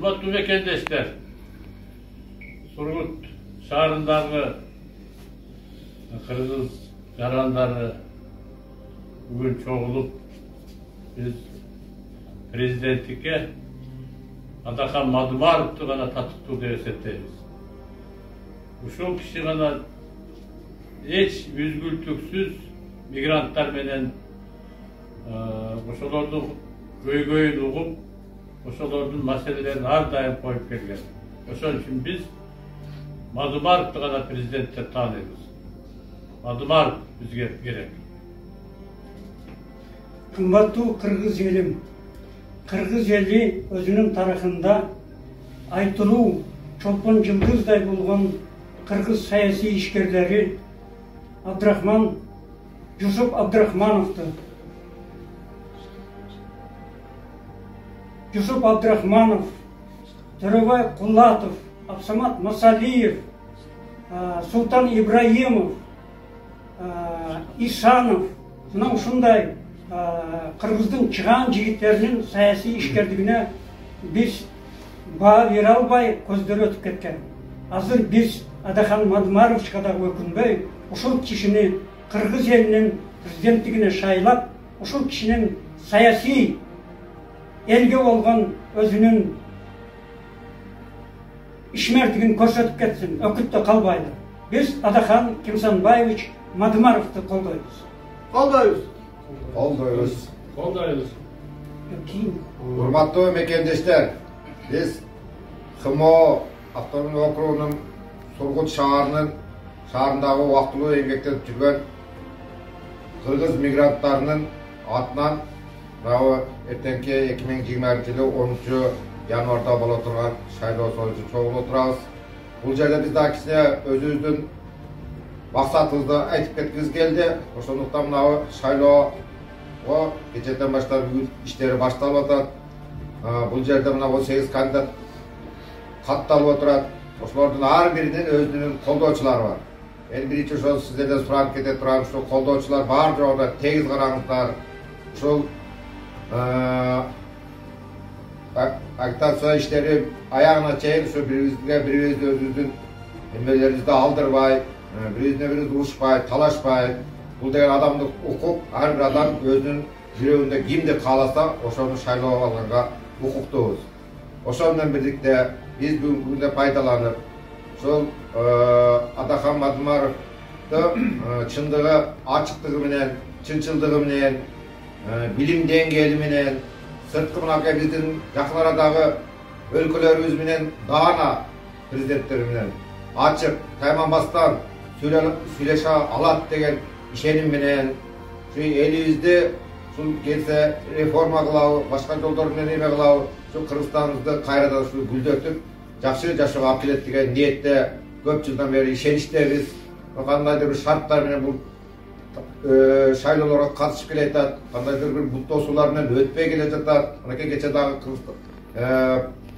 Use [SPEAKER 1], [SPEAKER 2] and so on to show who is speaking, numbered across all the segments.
[SPEAKER 1] Kıymetli mekendeşler, Surgut şahrındaki Kırgız yaranları bugün çoğulup biz prezidentlikке Adakan Madımarov'tu gana tatıktı diye esetteyiz. Uşul kişi gana hiç yüzgültüksüz migrantlar menen oşolordun göy-göyün uğup oşolordun meselelerini har daim koyup gelgen. Oşol için biz Madımarov'tu gana prezidentlikte tanıyız. Madımarov bizge gerek.
[SPEAKER 2] Kımbatlı Kırgız elim. Kırgız eli özünün tarafında aytılуу çolpon yıldızday bulgan Kırgız sayasi işgerleri Yusuf Abdurahmanov'tu. Yusuf Abdurahmanov, Töröbay Kullatov, Absamat Masaliyev, Sultan İbrahimov, İsanov, mına ушундай Kırgızdın çıkan jigitlerinin sayasi işkerdigine biz baha bere alбай көздөр өтүп кеткен. Азыр biz Adakan Madımarov'ça da өкүнбөй, ушул кишини Kırgız elinin президенттигине шайлап, ушул kişinin sayasi elge olgan özünün işmertigini көрсөтүп кетсин, өкүттө калбайлы. Biz Adakan Kimsanbaевич Madımarov'tu koldoyuz.
[SPEAKER 3] Koldoyuz.
[SPEAKER 4] Koldoyuz.
[SPEAKER 3] Hurmatlı mekendeşler, biz Hımo Avtonom okruğunun Surgut şahrındağı vaktılуу emgekten жүрген Kırgız migrantlarının atынан ertenki 2020 yılı 10. yanvarda bola turgan şaylоо sonucu çoğulu oturabız. Бұл жерде biz dakisine özümüzdün maksatımızды айтып кеткimiz geldi. Ошондуктан мына шайлоо кечээден баштап иштери башталып атат. Бул жерде мына 18 кандидат катталып отурат. Ошолордун ар биринин өзүнүн колдоочулары бар. Мен биринчи ошол сиздерден сурап кете турам, ушул колдоочулар бар жогунда тегиз караңыздар. Ушул агитация иштери аягына чейин ушу бирибизди өзүбүздүн эмелерибизди алдырбай, бирибизине бирибиз урушпай, талашпай, бул деген адамдык укук, ар бир адам өзүнүн жүрөгүндө кимди кааласа, ошону шайлоого алганга укуктуубуз. Ошол менен бирдикте биз бүгүнкү күндө пайдаланып, ошол Adakan Madımaровду чындыгы, ачыктыгы менен, чынчылдыгы менен, билим деңгээли менен, сырткы мынакей биздин жакын арадагы өлкөлөрүбүз менен даана президенттери менен ачык, тайманбастан сүйлөшө алат деген ишеним менен элибизди ушул келсе реформа кылабы, башка жолдор менен эме кылабы, ушу Кыргызстаныбызды кайрадан ушу гүлдөтүп, жакшы жашоого алып келет деген ниетте көп жылдан бери ишеничтебиз. Кандайдыр бир шарттар менен бул шайлоолорго катышып келе жатат, кандайдыр бир буттоосуулар менен өтпөй келе жатат. Анакей кечээ дагы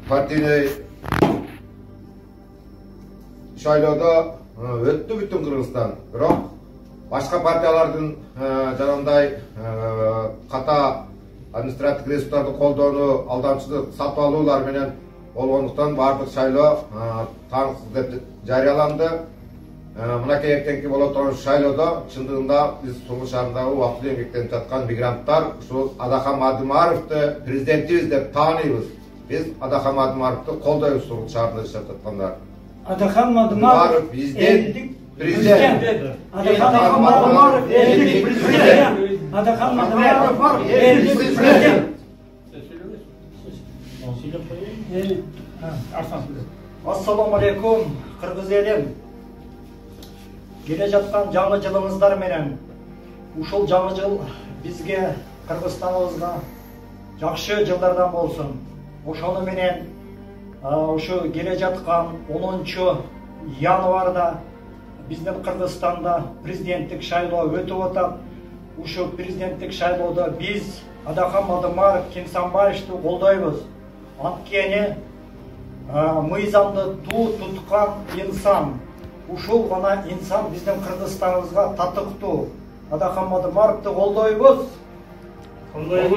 [SPEAKER 3] партийный шайлоодо өттү бүттүн Кыргызстан. Бирок башка партиялардын жанагындай ката административдик ресурстарды колдонуу, алдамчылык сатып алуулар менен болгондуктан баардык шайлоо таңсыз деп жарыяланды. Мынакей эртеңки боло турган шайлоодо чындыгында биз Сургут шаарындагы убактылуу эмгектенип жаткан мигранттар ушул Adakan Madımarovду президентибиз деп тааныйбыз. Биз Adakan Madımarovду колдойбуз Сургут шаарында жашап жаткандар.
[SPEAKER 2] Adakan Madımarov
[SPEAKER 3] биздин президент.
[SPEAKER 2] Adakan Madımarov элдик президент. Adakan Madımarov элдик президент.
[SPEAKER 5] Assalamu alaikum Kırgız elim. Gele жаткан жаңы жылыңыздар менен ушул жаңы жыл бизге Кыргызстаныбызга жакшы жылдардан болсун. Ошону менен ушу келе жаткан 10 январда биздин Кыргызстанда президенттик шайлоо өтүп атат. Ушу президенттик шайлоодо биз Adakan Madımarov Kimsanbaевичти колдойбуз. Анткени мыйзамды туткан инсан, ушул гана инсан биздин Кыргызстаныбызга татыктуу. Adakan Madımarovду колдойбуз.
[SPEAKER 4] Koldoyuz.